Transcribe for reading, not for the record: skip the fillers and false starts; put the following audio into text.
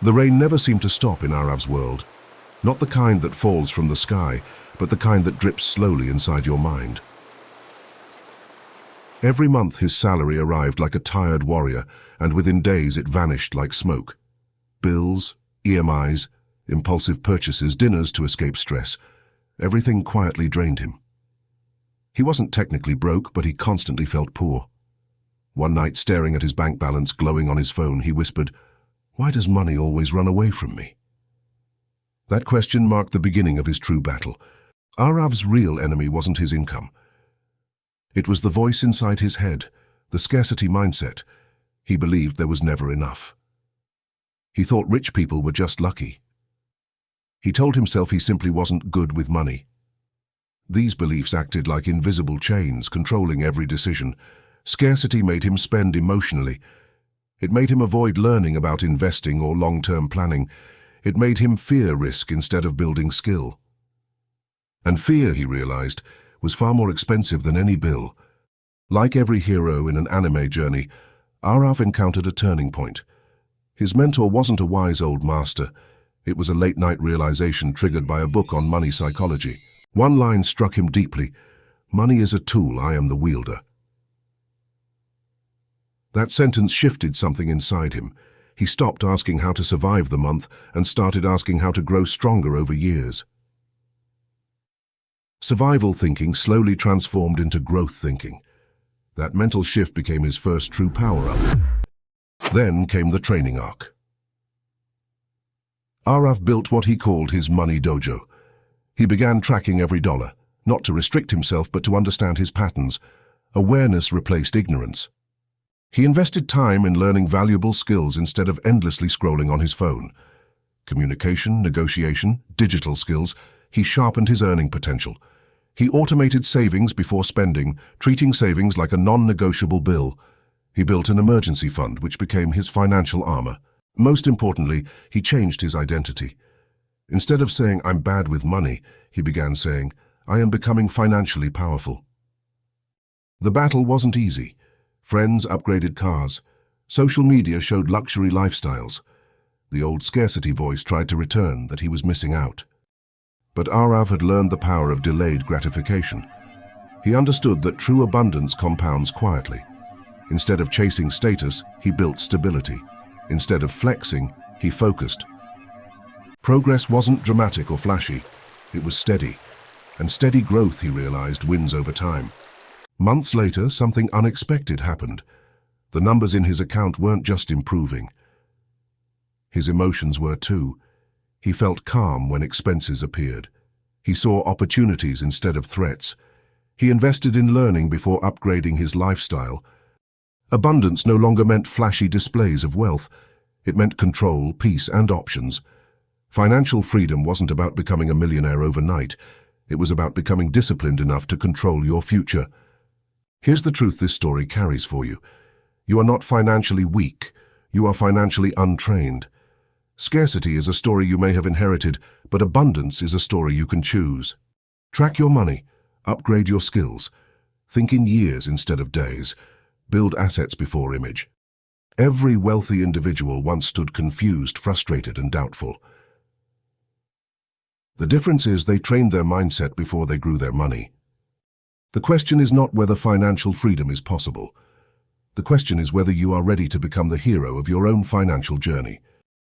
The rain never seemed to stop in Arav's world. Not the kind that falls from the sky, but the kind that drips slowly inside your mind. Every month his salary arrived like a tired warrior, and within days it vanished like smoke. Bills, EMIs, impulsive purchases, dinners to escape stress. Everything quietly drained him. He wasn't technically broke, but he constantly felt poor. One night, staring at his bank balance glowing on his phone, he whispered, "Why does money always run away from me?" That question marked the beginning of his true battle. Arav's real enemy wasn't his income. It was the voice inside his head, the scarcity mindset. He believed there was never enough. He thought rich people were just lucky. He told himself he simply wasn't good with money. These beliefs acted like invisible chains, controlling every decision. Scarcity made him spend emotionally. It made him avoid learning about investing or long-term planning. It made him fear risk instead of building skill. And fear, he realized, was far more expensive than any bill. Like every hero in an anime journey, Arav encountered a turning point. His mentor wasn't a wise old master. It was a late-night realization triggered by a book on money psychology. One line struck him deeply: "Money is a tool, I am the wielder." That sentence shifted something inside him. He stopped asking how to survive the month and started asking how to grow stronger over years. Survival thinking slowly transformed into growth thinking. That mental shift became his first true power-up. Then came the training arc. Arav built what he called his money dojo. He began tracking every dollar, not to restrict himself but to understand his patterns. Awareness replaced ignorance. He invested time in learning valuable skills instead of endlessly scrolling on his phone. Communication, negotiation, digital skills. He sharpened his earning potential. He automated savings before spending, treating savings like a non-negotiable bill. He built an emergency fund, which became his financial armor. Most importantly, he changed his identity. Instead of saying, "I'm bad with money," he began saying, "I am becoming financially powerful." The battle wasn't easy. Friends upgraded cars. Social media showed luxury lifestyles. The old scarcity voice tried to return, that he was missing out. But Arav had learned the power of delayed gratification. He understood that true abundance compounds quietly. Instead of chasing status, he built stability. Instead of flexing, he focused. Progress wasn't dramatic or flashy. It was steady. And steady growth, he realized, wins over time. Months later, something unexpected happened. The numbers in his account weren't just improving. His emotions were too. He felt calm when expenses appeared. He saw opportunities instead of threats. He invested in learning before upgrading his lifestyle. Abundance no longer meant flashy displays of wealth. It meant control, peace, and options. Financial freedom wasn't about becoming a millionaire overnight. It was about becoming disciplined enough to control your future. Here's the truth this story carries for you. You are not financially weak. You are financially untrained. Scarcity is a story you may have inherited, but abundance is a story you can choose. Track your money. Upgrade your skills. Think in years instead of days. Build assets before image. Every wealthy individual once stood confused, frustrated, and doubtful. The difference is they trained their mindset before they grew their money. The question is not whether financial freedom is possible. The question is whether you are ready to become the hero of your own financial journey.